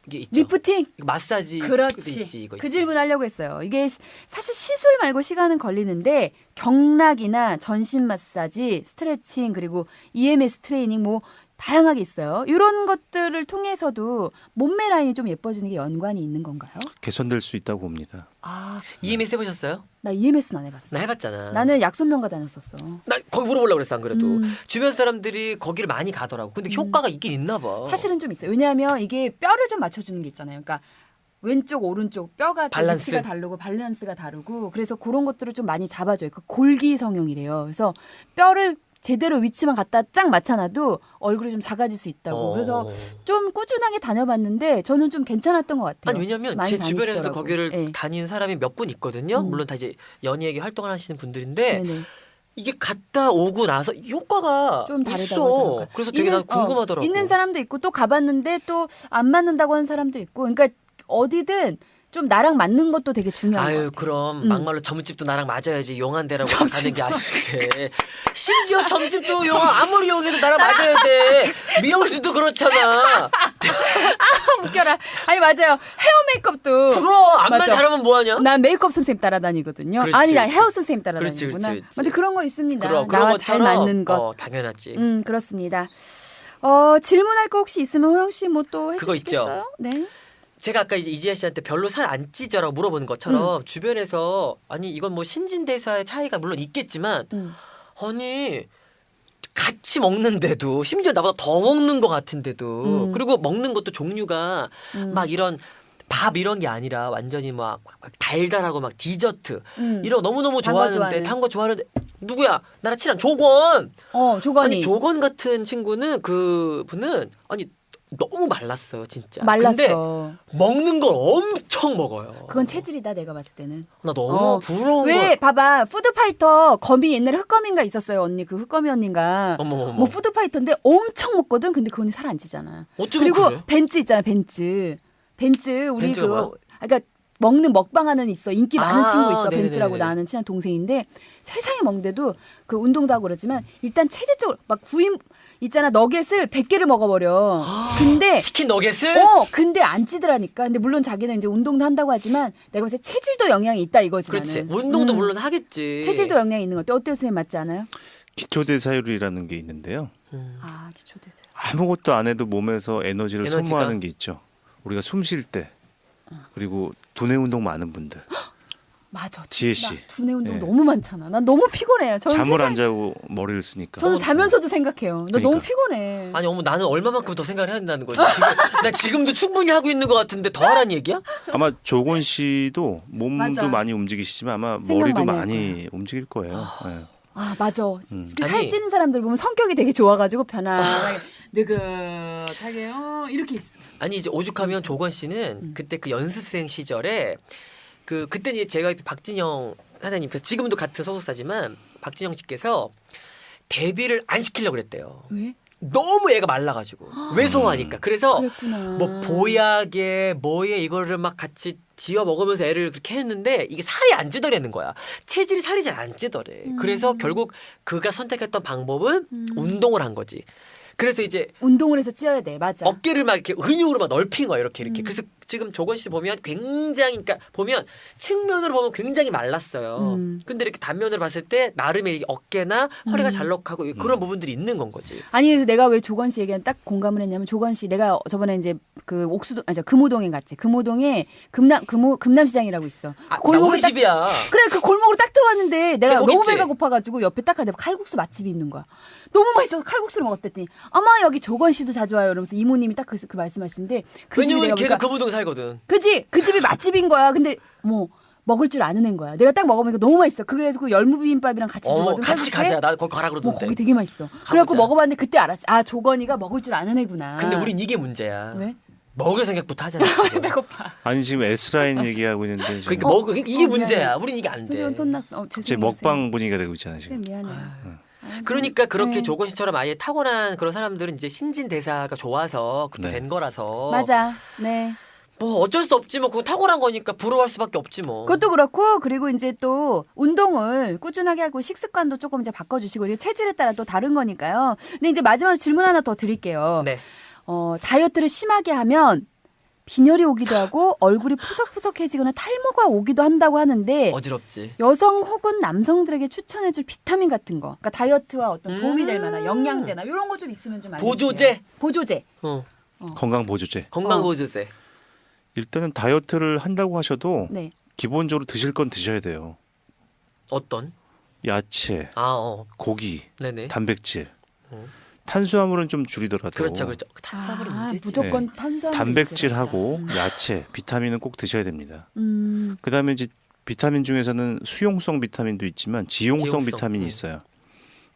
이게 있죠. 리프팅. 이거 마사지 그렇지. 있지, 이거 그 있지. 질문 하려고 했어요. 이게 사실 시술 말고 시간은 걸리는데 경락이나 전신 마사지, 스트레칭 그리고 EMS 트레이닝 뭐 다양하게 있어요. 이런 것들을 통해서도 몸매 라인이 좀 예뻐지는 게 연관이 있는 건가요? 개선될 수 있다고 봅니다. 아, EMS 해보셨어요? 나 EMS는 안 해봤어. 나 해봤잖아. 나는 약손명가 다녔었어. 나 거기 물어보려고 그랬어 안 그래도. 주변 사람들이 거기를 많이 가더라고. 근데 효과가 있긴 있나 봐. 사실은 좀 있어요. 왜냐하면 이게 뼈를 좀 맞춰주는 게 있잖아요. 그러니까 왼쪽 오른쪽 뼈가 밸런스. 위치가 다르고 밸런스가 다르고 그래서 그런 것들을 좀 많이 잡아줘요. 그 골기 성형이래요. 그래서 뼈를 제대로 위치만 갖다 쫙 맞춰놔도 얼굴이 좀 작아질 수 있다고. 그래서 좀 꾸준하게 다녀봤는데 저는 좀 괜찮았던 것 같아요. 아니 왜냐면 많이 제 주변에서도 다니시더라고. 거기를 네. 다니는 사람이 몇 분 있거든요. 물론 다 이제 연예계 활동을 하시는 분들인데 네네. 이게 갔다 오고 나서 효과가 좀 다르다고 있어. 하더라고요. 그래서 되게 난 궁금하더라고. 있는 사람도 있고 또 가봤는데 또 안 맞는다고 하는 사람도 있고. 그러니까 어디든 좀 나랑 맞는 것도 되게 중요한 것 아유 같아요. 그럼 막말로 점집도 나랑 맞아야지 용한데라고 가는 게 아닌데 심지어 점집도 용 아무리 용해도 나랑 맞아야 돼. 미용실도 그렇잖아. 웃겨라. 아니 맞아요. 헤어 메이크업도 그럼 안만 맞아. 잘하면 뭐하냐? 난 메이크업 선생님 따라다니거든요. 그렇지, 아니 난 그렇지. 헤어 선생님 따라다니구나. 그렇지. 맞아 그런 거 있습니다. 그럼 그런 나와 잘 것처럼 맞는 것. 당연하지. 그렇습니다. 질문할 거 혹시 있으면 호영 씨 뭐 또 그거 해주시겠어요? 네. 제가 아까 이제 이지아 씨한테 별로 살 안 찌져라고 물어보는 것처럼 주변에서 아니 이건 뭐 신진대사의 차이가 물론 있겠지만 아니 같이 먹는데도 심지어 나보다 더 먹는 것 같은데도 그리고 먹는 것도 종류가 막 이런 밥 이런 게 아니라 완전히 막 달달하고 막 디저트 이런 거 너무너무 단거 좋아하는데 좋아하는. 단 거 좋아하는데 누구야? 나랑 친한 조건. 조건이 아니 조건 같은 친구는 그분은 아니 너무 말랐어요 진짜. 말랐어. 근데 먹는 걸 엄청 먹어요. 그건 체질이다 내가 봤을 때는. 나 너무 부러운 왜 거야. 봐봐 푸드파이터 거미 옛날에 흑거미인가 있었어요 언니 그 흑거미 언니인가 어머머머. 뭐 푸드파이터인데 엄청 먹거든 근데 그 언니 살 안 찌잖아. 어쩌면 그리고 그래? 벤츠 있잖아 벤츠 우리 벤츠가 뭐야? 그러니까 먹는 먹방하는 있어 인기 많은 아, 친구 있어 네네네네. 벤츠라고 나는 친한 동생인데 세상에 먹는데도 그 운동도 하고 그러지만 일단 체질적으로 막 구인 있잖아 너겟을 100개를 먹어버려. 근데 치킨 너겟을 근데 안 찌더라니까. 근데 물론 자기는 이제 운동도 한다고 하지만 내가 봤을 때 체질도 영향이 있다 이거지. 그렇지. 나는. 운동도 물론 하겠지. 체질도 영향이 있는 것 같아. 어때요, 선생님 맞지 않아요? 기초대사율이라는 게 있는데요. 아 기초대사. 아무것도 안 해도 몸에서 에너지를 에너지가? 소모하는 게 있죠. 우리가 숨 쉴 때 그리고 두뇌 운동 많은 분들 맞아. 지혜 씨. 나 두뇌 운동 예. 너무 많잖아. 난 너무 피곤해요. 저는 잠을 세상- 안 자고 머리를 쓰니까. 저는 자면서도 생각해요. 나 너무 그러니까. 피곤해. 아니 어머 나는 얼마만큼 더 생각을 해야 된다는 거지. 지금, 나 지금도 충분히 하고 있는 것 같은데 더 하라는 얘기야? 아마 조건 씨도 몸도 맞아. 많이 움직이시지만 아마 생각 머리도 많이 할 많이 움직일 거예요. 예. 아 맞아. 그 아니. 살찌는 사람들 보면 성격이 되게 좋아가지고 편안하게 느긋하게 이렇게 있어. 아니 이제 오죽하면 조건 씨는 그때 그 연습생 시절에 그때 이제 제가 박진영 사장님 그 지금도 같은 소속사지만 박진영 씨께서 데뷔를 안 시키려고 그랬대요. 왜? 너무 애가 말라가지고 왜소하니까. 그래서 그랬구나. 뭐 보약에 뭐에 이거를 막 같이 지어 먹으면서 애를 그렇게 했는데 이게 살이 안 찌더라는 거야. 체질이 살이 잘 안 찌더래. 그래서 결국 그가 선택했던 방법은 운동을 한 거지. 그래서 이제 운동을 해서 찌어야 돼. 맞아. 어깨를 막 이렇게 근육으로 막 넓힌 거야 이렇게. 그래서 지금 조건 씨 보면 굉장히 그러니까 보면 측면으로 보면 굉장히 말랐어요. 근데 이렇게 단면으로 봤을 때 나름의 이 어깨나 허리가 잘록하고 그런 부분들이 있는 건 거지. 아니 그래서 내가 왜 조건 씨 얘기는 딱 공감을 했냐면 조건 씨 내가 저번에 이제 그 옥수동 아니 금호동에 갔지. 금호동에 금남시장이라고 있어. 나 골목을 우리 딱 집이야. 그래 그 골목으로 딱 들어갔는데 내가 거기 너무 있지? 배가 고파가지고 옆에 딱 가는데 칼국수 맛집이 있는 거야. 너무 맛있어서 칼국수를 먹었더니 아마 여기 조건 씨도 자주 와요. 이러면서 이모님이 딱 그 말씀하시는데 그 집이 왜냐면 내가 걔가 보니까 그 부동에 살거든. 그지 그 집이 맛집인 거야. 근데 뭐 먹을 줄 아는 애인 거야. 내가 딱 먹어보니까 너무 맛있어. 그래서 그 열무비빔밥이랑 같이 주거든. 같이 칼국수에. 가자. 나 거기 가라 뭐 그러던데. 거기 되게 맛있어. 그래갖고 가보자. 먹어봤는데 그때 알았지. 아 조건이가 먹을 줄 아는 애구나. 근데 우린 이게 문제야. 왜? 먹을 생각부터 하잖아. 지금. 배고파. 아니 지금 S라인 얘기하고 있는데 지금 그러니까 이게 문제야. 미안해. 우린 이게 안 돼. 그래서 혼났어. 제 죄송해요. 먹방 분위기가 되고 있잖아요 지금. 선생님 미안해. 그러니까 그렇게 네. 조건 씨처럼 아예 타고난 그런 사람들은 이제 신진 대사가 좋아서 그렇게 네. 된 거라서. 맞아. 네. 뭐 어쩔 수 없지 뭐 그건 타고난 거니까 부러워할 수밖에 없지 뭐. 그것도 그렇고 그리고 이제 또 운동을 꾸준하게 하고 식습관도 조금 이제 바꿔주시고 이제 체질에 따라 또 다른 거니까요. 근데 이제 마지막으로 질문 하나 더 드릴게요. 네. 다이어트를 심하게 하면 빈혈이 오기도 하고 얼굴이 푸석푸석해지거나 탈모가 오기도 한다고 하는데 어지럽지. 여성 혹은 남성들에게 추천해줄 비타민 같은 거, 그러니까 다이어트와 어떤 도움이 될 만한 영양제나 이런 거 좀 있으면 좀 알려주세요. 보조제? 보조제. 건강 보조제. 건강 보조제. 일단은 다이어트를 한다고 하셔도 네. 기본적으로 드실 건 드셔야 돼요. 어떤? 야채, 고기, 네네. 단백질. 어. 탄수화물은 좀 줄이더라도 그렇죠. 탄수화물이 문제지. 무조건 네. 탄수화물. 단백질하고 야채, 비타민은 꼭 드셔야 됩니다. 음. 그다음에 이제 비타민 중에서는 수용성 비타민도 있지만 지용성 지용성. 비타민이 있어요.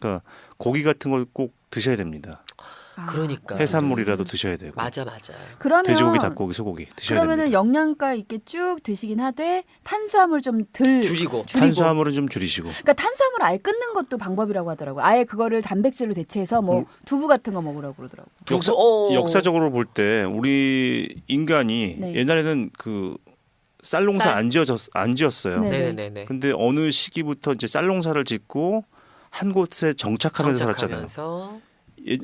그러니까 고기 같은 걸 꼭 드셔야 됩니다. 그러니까. 해산물이라도 드셔야 되고. 맞아. 그러면 돼지고기, 닭고기, 소고기 드셔야 그러면은 됩니다. 영양가 있게 쭉 드시긴 하되 탄수화물 좀 덜 줄이고. 탄수화물은 좀 줄이시고. 그러니까 탄수화물 아예 끊는 것도 방법이라고 하더라고. 아예 그거를 단백질로 대체해서 뭐 두부 같은 거 먹으라고 그러더라고. 역사적으로 볼 때 우리 인간이 네. 옛날에는 그 쌀농사 쌀. 안 지었어요. 네. 네네네. 근데 어느 시기부터 이제 쌀농사를 짓고 한 곳에 정착하면서 살았잖아요. 정착하면서.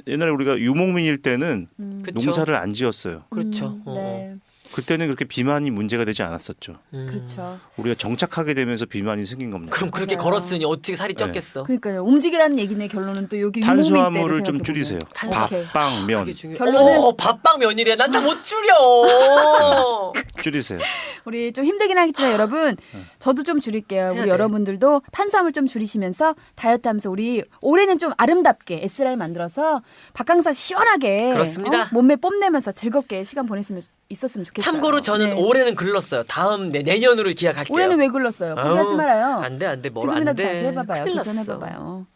옛날에 우리가 유목민일 때는 그쵸. 농사를 안 지었어요. 그렇죠. 네. 그때는 그렇게 비만이 문제가 되지 않았었죠. 그렇죠. 우리가 정착하게 되면서 비만이 생긴 겁니다. 그럼 그렇게 맞아요. 걸었으니 어떻게 살이 네. 쪘겠어? 그러니까요. 움직이라는 얘기네. 결론은 또 여기 탄수화물을 좀 줄이세요. 오케이. 밥, 빵, 면 그게 중요해. 결론은- 밥빵 면이래. 난 다 못 줄여. 줄이세요. 우리 좀 힘들긴 하겠지만 여러분 저도 좀 줄일게요. 우리 돼. 여러분들도 탄수화물 좀 줄이시면서 다이어트하면서 우리 올해는 좀 아름답게 S라인 만들어서 바캉스 시원하게 그렇습니다. 몸매 뽐내면서 즐겁게 시간 보냈으면 있었으면 좋겠어요. 참고로 저는 네. 올해는 글렀어요. 다음 내년으로 기약할게요. 올해는 왜 글렀어요? 포기하지 말아요. 안돼 뭘 지금이라도 안돼. 다시 해봐봐요. 큰일 났어. 도전해봐봐요.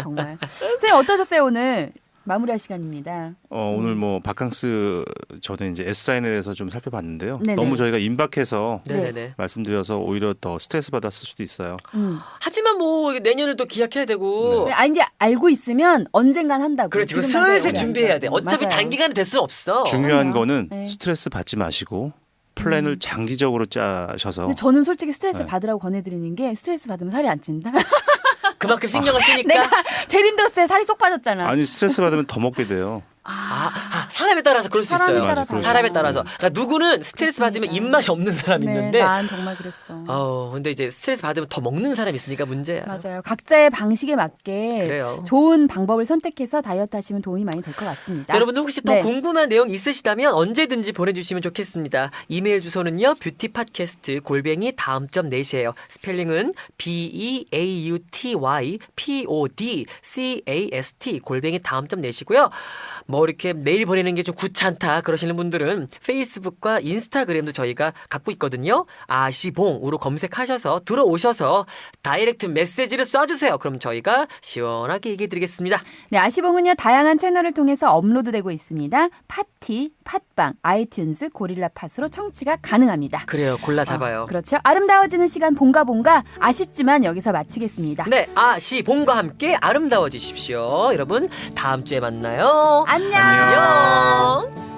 정말. 선생님 어떠셨어요 오늘? 마무리할 시간입니다. 오늘 뭐 바캉스 저는 이제 S라인에 대해서 좀 살펴봤는데요. 네네. 너무 저희가 임박해서 네네네. 말씀드려서 오히려 더 스트레스 받았을 수도 있어요. 하지만 뭐 내년을 또 기약해야 되고. 아 이제 알고 있으면 언젠간 한다고. 그렇지. 지금 슬슬 당장에 준비해야 돼. 한다고. 어차피 맞아요. 단기간에 될 수 없어. 중요한 그럼요. 거는 네. 스트레스 받지 마시고 플랜을 장기적으로 짜셔서 근데 저는 솔직히 스트레스 네. 받으라고 권해드리는 게 스트레스 받으면 살이 안 찐다. 그만큼 신경을 쓰니까. 내가 제일 힘들었을 때 살이 쏙 빠졌잖아. 아니 스트레스 받으면 더 먹게 돼요. 사람에 따라서 그럴 수 사람에 있어요. 따라 맞아, 그럴 수 사람에 있어요. 따라서. 그러니까 누구는 스트레스 받으면 그렇습니다. 입맛이 없는 사람이 네, 있는데. 난 정말 그랬어. 근데 이제 스트레스 받으면 더 먹는 사람이 있으니까 문제야. 맞아요. 각자의 방식에 맞게 그래요. 좋은 방법을 선택해서 다이어트 하시면 도움이 많이 될 것 같습니다. 여러분들 혹시 더 네. 궁금한 내용 있으시다면 언제든지 보내주시면 좋겠습니다. 이메일 주소는요. 뷰티팟캐스트 다음점 넷이에요. 스펠링은 BEAUTYPODCAST 다음점 넷이고요. 뭐 이렇게 메일 보내는 게 좀 귀찮다 그러시는 분들은 페이스북과 인스타그램도 저희가 갖고 있거든요. 아시봉으로 검색하셔서 들어오셔서 다이렉트 메시지를 쏴주세요. 그럼 저희가 시원하게 얘기해 드리겠습니다. 네, 아시봉은요 다양한 채널을 통해서 업로드되고 있습니다. 파티, 팟빵, 아이튠즈, 고릴라팟으로 청취가 가능합니다. 그래요. 골라 잡아요. 그렇죠. 아름다워지는 시간 봉가 아쉽지만 여기서 마치겠습니다. 네, 아시봉과 함께 아름다워지십시오. 여러분, 다음 주에 만나요. 안녕. 안녕.